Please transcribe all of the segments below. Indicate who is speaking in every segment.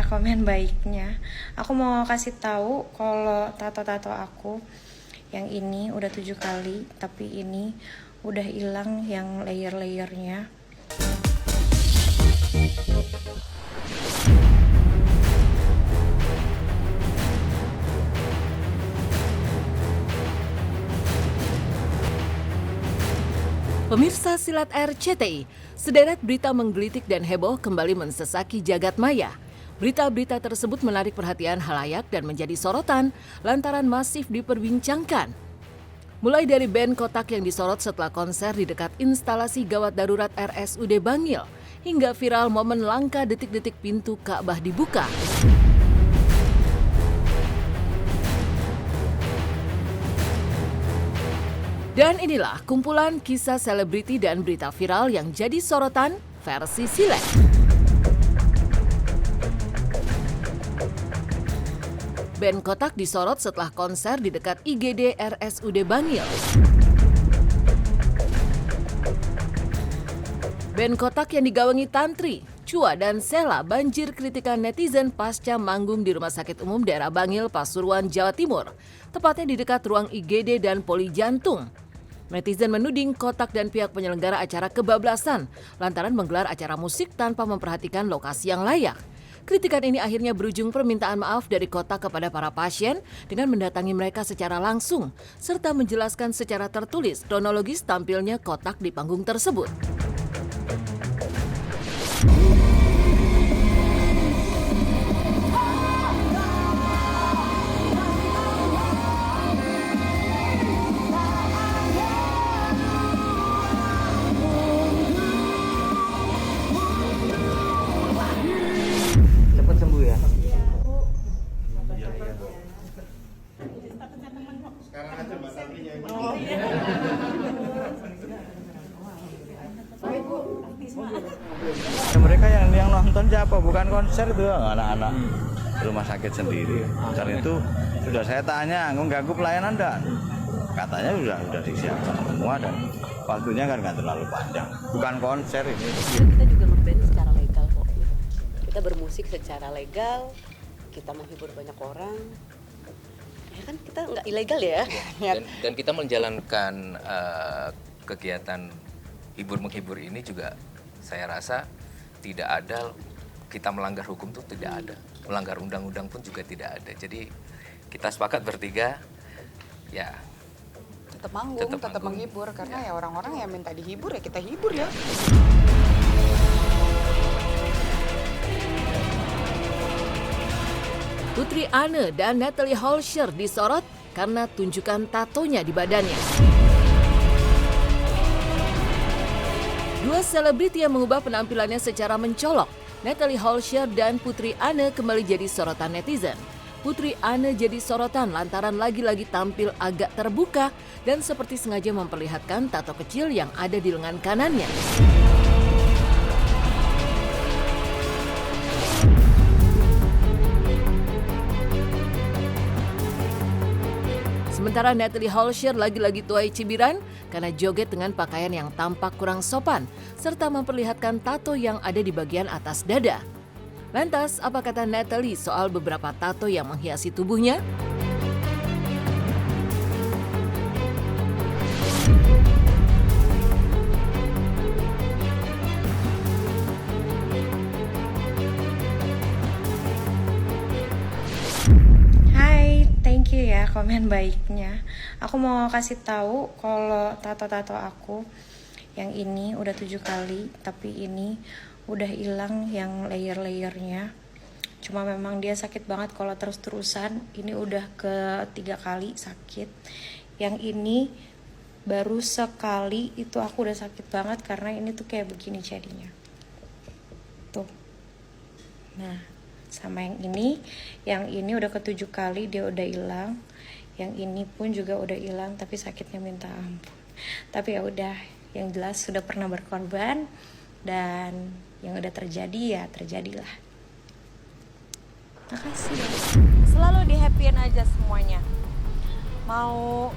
Speaker 1: ya komen baiknya. Aku mau kasih tahu kalau tato-tato aku yang ini udah 7 kali, tapi ini udah hilang yang layer-layernya.
Speaker 2: Pemirsa Silat RCTI, sederet berita menggelitik dan heboh kembali mensesaki jagat maya. Berita-berita tersebut menarik perhatian halayak dan menjadi sorotan lantaran masif diperbincangkan. Mulai dari band Kotak yang disorot setelah konser di dekat instalasi gawat darurat RSUD Bangil, hingga viral momen langka detik-detik pintu Ka'bah dibuka. Dan inilah kumpulan kisah selebriti dan berita viral yang jadi sorotan versi Silet. Band Kotak disorot setelah konser di dekat IGD RSUD Bangil. Band Kotak yang digawangi Tantri, Chua, dan Sela banjir kritikan netizen pasca manggung di Rumah Sakit Umum Daerah Bangil, Pasuruan, Jawa Timur, tepatnya di dekat ruang IGD dan Poli Jantung. Netizen menuding Kotak dan pihak penyelenggara acara kebablasan lantaran menggelar acara musik tanpa memperhatikan lokasi yang layak. Kritikan ini akhirnya berujung permintaan maaf dari Kotak kepada para pasien dengan mendatangi mereka secara langsung serta menjelaskan secara tertulis kronologis tampilnya Kotak di panggung tersebut.
Speaker 3: Mereka yang nonton siapa? Bukan konser itu anak-anak rumah sakit sendiri. Karena itu sudah saya tanya, mengganggu pelayanan dan katanya sudah disiapkan semua dan waktunya kan nggak terlalu panjang. Bukan konser ini.
Speaker 4: Kita juga ngeband secara legal kok. Kita bermusik secara legal, kita menghibur banyak orang. Ya kan kita nggak ilegal ya.
Speaker 5: Dan kita menjalankan kegiatan hibur-menghibur ini juga saya rasa tidak ada kita melanggar hukum tuh tidak ada. Melanggar undang-undang pun juga tidak ada. Jadi kita sepakat bertiga ya
Speaker 6: tetap manggung, tetap menghibur karena ya orang-orang yang minta dihibur ya kita hibur ya.
Speaker 2: Putri Anne dan Natalie Holscher disorot karena tunjukkan tatonya di badannya. Dua selebriti yang mengubah penampilannya secara mencolok, Natalie Holscher dan Putri Anne kembali jadi sorotan netizen. Putri Anne jadi sorotan lantaran lagi-lagi tampil agak terbuka dan seperti sengaja memperlihatkan tato kecil yang ada di lengan kanannya. Sementara Natalie Holscher lagi-lagi tuai cibiran karena joget dengan pakaian yang tampak kurang sopan serta memperlihatkan tato yang ada di bagian atas dada. Lantas, apa kata Natalie soal beberapa tato yang menghiasi tubuhnya?
Speaker 1: Thank you ya komen baiknya. Aku mau kasih tahu kalau tato-tato aku yang ini udah 7 kali, tapi ini udah hilang yang layer-layernya. Cuma memang dia sakit banget kalau terus-terusan. Ini udah ke 3 kali sakit. Yang ini baru sekali, itu aku udah sakit banget karena ini tuh kayak begini jadinya. Tuh. Nah, sama yang ini udah ke-7 kali dia udah hilang. Yang ini pun juga udah hilang tapi sakitnya minta ampun. Tapi ya udah, yang jelas sudah pernah berkorban dan yang udah terjadi ya terjadilah. Makasih ya.
Speaker 7: Selalu di happyin aja semuanya. Mau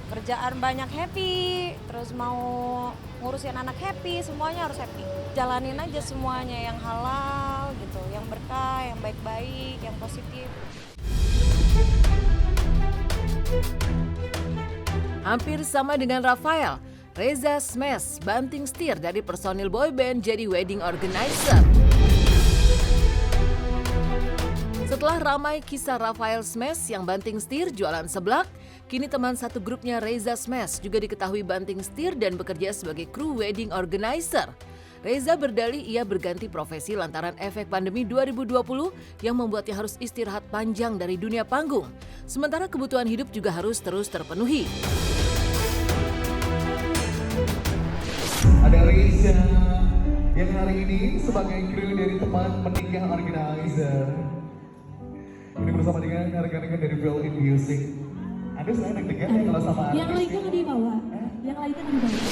Speaker 7: kerjaan banyak happy, terus mau ngurusin anak happy, semuanya harus happy. Jalanin aja semuanya yang halal gitu, yang berkah, yang baik-baik, yang positif.
Speaker 2: Hampir sama dengan Rafael, Reza Smash banting setir dari personil boyband jadi wedding organizer. Setelah ramai kisah Rafael Smash yang banting setir jualan seblak, kini teman satu grupnya Reza Smash juga diketahui banting setir dan bekerja sebagai kru wedding organizer. Reza berdalih ia berganti profesi lantaran efek pandemi 2020 yang membuatnya harus istirahat panjang dari dunia panggung. Sementara kebutuhan hidup juga harus terus terpenuhi.
Speaker 8: Ada Reza yang hari ini sebagai kru dari teman menikah organizer. Ini bersama dengan rekan-rekan dari Well In Music. Ada selain deg-degan ya kalau sama artis.
Speaker 9: Yang lainnya nggak dibawa. Yang lainnya nggak dibawa.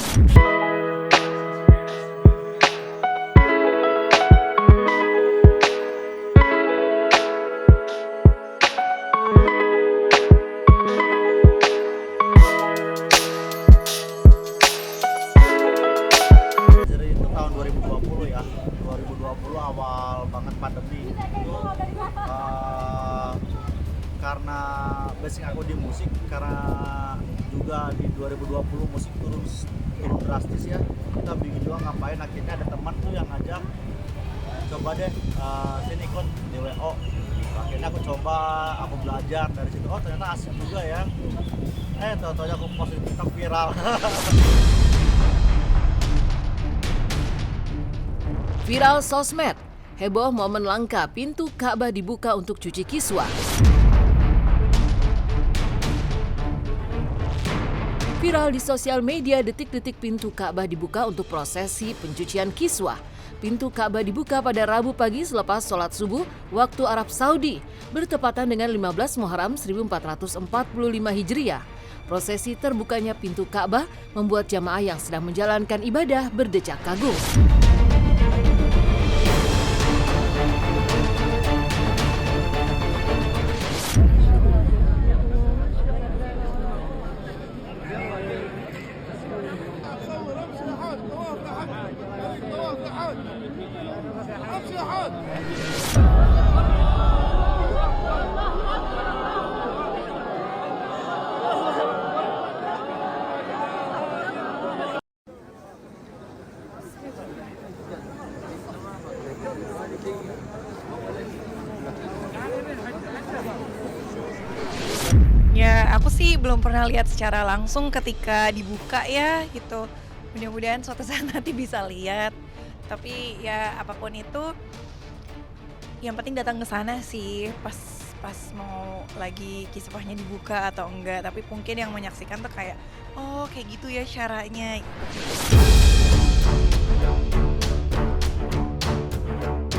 Speaker 10: Jadi itu tahun 2020 ya, 2020 awal banget pandemi. Karena basic aku di musik, karena juga di 2020 musik turun drastis ya. Kita bikin juga ngapain, akhirnya ada teman tuh yang ngajak, coba deh sini ikut di WO. Akhirnya aku coba, aku belajar dari situ. Oh ternyata asik juga ya. Tahu-tahu aku post di TikTok viral.
Speaker 2: Viral sosmed, heboh momen langka pintu Ka'bah dibuka untuk cuci kiswah. Viral di sosial media detik-detik pintu Ka'bah dibuka untuk prosesi pencucian kiswah. Pintu Ka'bah dibuka pada Rabu pagi selepas sholat subuh waktu Arab Saudi, bertepatan dengan 15 Muharram 1445 Hijriah. Prosesi terbukanya pintu Ka'bah membuat jamaah yang sedang menjalankan ibadah berdecak kagum.
Speaker 11: Ya, aku sih belum pernah lihat secara langsung ketika dibuka ya gitu. Mudah-mudahan suatu saat nanti bisa lihat. Tapi ya apapun itu, yang penting datang ke sana sih pas mau lagi kisahnya dibuka atau enggak. Tapi mungkin yang menyaksikan tuh kayak, oh kayak gitu ya caranya.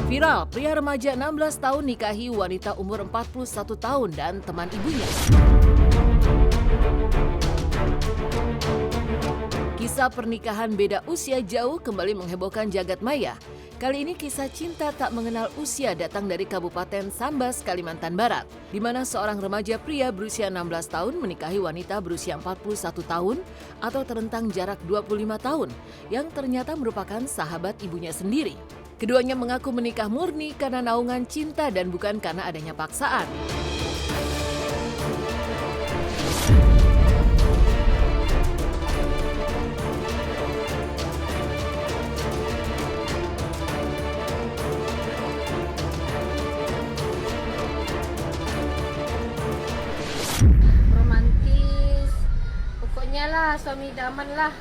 Speaker 2: Viral, pria remaja 16 tahun nikahi wanita umur 41 tahun dan teman ibunya. Kisah pernikahan beda usia jauh kembali menghebohkan jagat maya. Kali ini kisah cinta tak mengenal usia datang dari Kabupaten Sambas, Kalimantan Barat, di mana seorang remaja pria berusia 16 tahun menikahi wanita berusia 41 tahun atau terentang jarak 25 tahun yang ternyata merupakan sahabat ibunya sendiri. Keduanya mengaku menikah murni karena naungan cinta dan bukan karena adanya paksaan.
Speaker 9: Romantis, pokoknya lah suami idaman lah,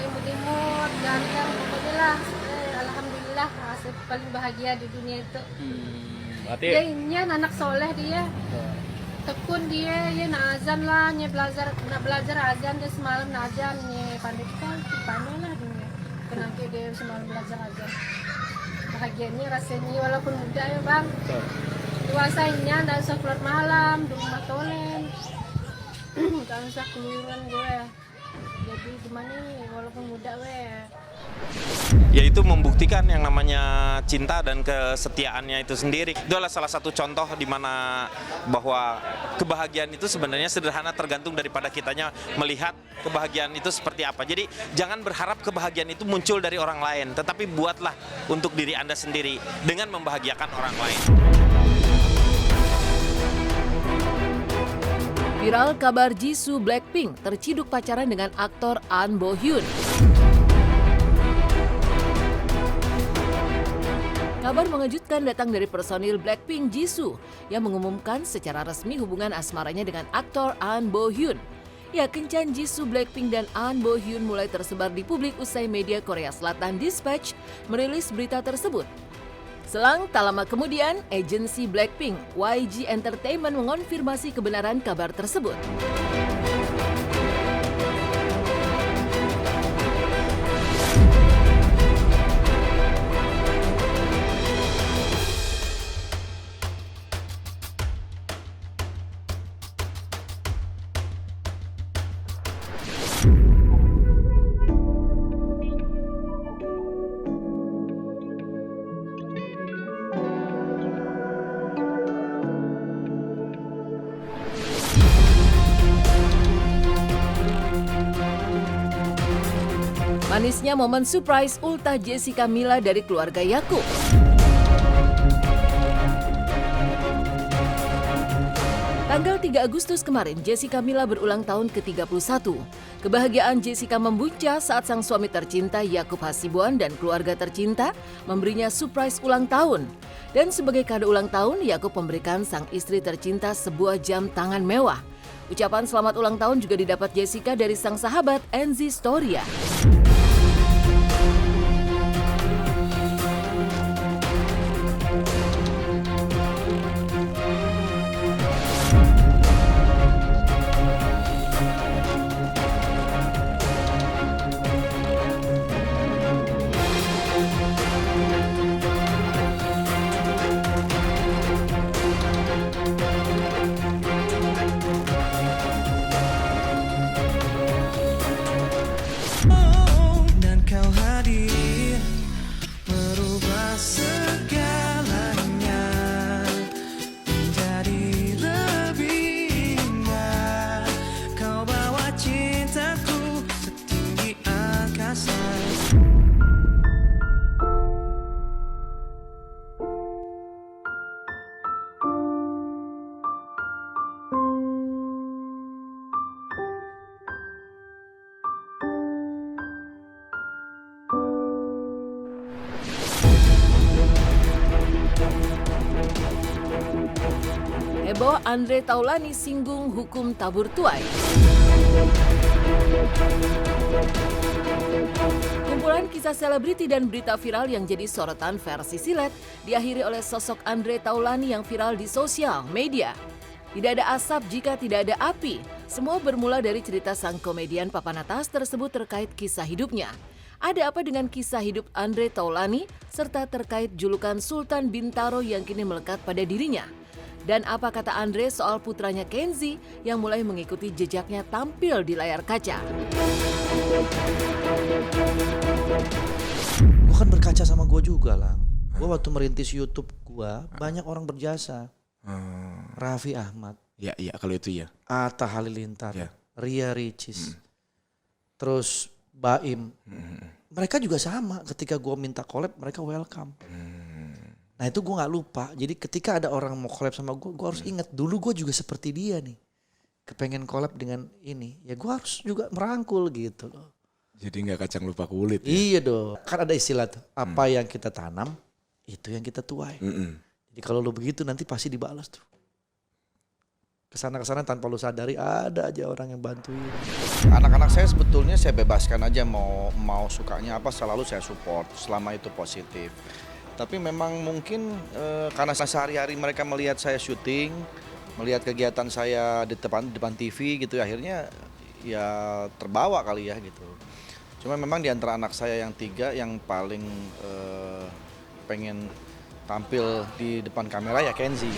Speaker 9: imut-imut, ganteng, pokoknya lah. Alhamdulillah, saya paling bahagia di dunia itu. Dia ini anak soleh dia, tekun dia nak azan lah, nak belajar azan dia semalam nak azan, pandai lah dia. Kenapa dia semalam belajar azan? Bahagianya rasanya walaupun muda ya bang. Puasanya tidak usah keluar malam, di rumah tolen, tidak usah keluaran gue. jadi gimana nih walaupun muda
Speaker 12: yaitu membuktikan yang namanya cinta dan kesetiaannya itu sendiri. Itu adalah salah satu contoh di mana bahwa kebahagiaan itu sebenarnya sederhana, tergantung daripada kitanya melihat kebahagiaan itu seperti apa. Jadi jangan berharap kebahagiaan itu muncul dari orang lain, tetapi buatlah untuk diri Anda sendiri dengan membahagiakan orang lain.
Speaker 2: Viral kabar Jisoo Blackpink terciduk pacaran dengan aktor Ahn Bo Hyun. Kabar mengejutkan datang dari personil Blackpink Jisoo yang mengumumkan secara resmi hubungan asmaranya dengan aktor Ahn Bo Hyun. Ya, kencan Jisoo Blackpink dan Ahn Bo Hyun mulai tersebar di publik usai media Korea Selatan Dispatch merilis berita tersebut. Selang tak lama kemudian, agensi Blackpink, YG Entertainment mengonfirmasi kebenaran kabar tersebut. Manisnya momen surprise ultah Jessica Mila dari keluarga Yakub. Tanggal 3 Agustus kemarin, Jessica Mila berulang tahun ke-31. Kebahagiaan Jessica membuncah saat sang suami tercinta Yakub Hasibuan dan keluarga tercinta memberinya surprise ulang tahun. Dan sebagai kado ulang tahun, Yakub memberikan sang istri tercinta sebuah jam tangan mewah. Ucapan selamat ulang tahun juga didapat Jessica dari sang sahabat Enzi Storia. Heboh, Andre Taulany singgung hukum tabur tuai. Kumpulan kisah selebriti dan berita viral yang jadi sorotan versi silet diakhiri oleh sosok Andre Taulany yang viral di sosial media. Tidak ada asap jika tidak ada api. Semua bermula dari cerita sang komedian papan atas tersebut terkait kisah hidupnya. Ada apa dengan kisah hidup Andre Taulany serta terkait julukan Sultan Bintaro yang kini melekat pada dirinya? Dan apa kata Andre soal putranya Kenzi yang mulai mengikuti jejaknya tampil di layar kaca?
Speaker 13: Gue kan berkaca sama gue juga, Lang. Gue waktu merintis YouTube gue, banyak orang berjasa. Raffi Ahmad.
Speaker 14: Ya, kalau itu ya.
Speaker 13: Atta Halilintar. Ya. Ria Ricis. Terus Baim. Mereka juga sama, ketika gue minta collab, mereka welcome. Nah itu gue gak lupa, jadi ketika ada orang mau collab sama gue harus ingat dulu gue juga seperti dia nih. Kepengen collab dengan ini, ya gue harus juga merangkul gitu loh.
Speaker 14: Jadi gak kacang lupa kulit ya?
Speaker 13: Iya dong, kan ada istilah tuh, apa yang kita tanam, itu yang kita tuai. Jadi kalau lo begitu nanti pasti dibalas tuh. Kesana-kesana tanpa lo sadari ada aja orang yang bantuin.
Speaker 10: Anak-anak saya sebetulnya saya bebaskan aja mau sukanya apa, selalu saya support selama itu positif. Tapi memang mungkin karena sehari-hari mereka melihat saya syuting, melihat kegiatan saya di depan TV gitu, akhirnya ya terbawa kali ya gitu. Cuma memang di antara anak saya yang 3 yang paling pengen tampil di depan kamera ya Kenzi.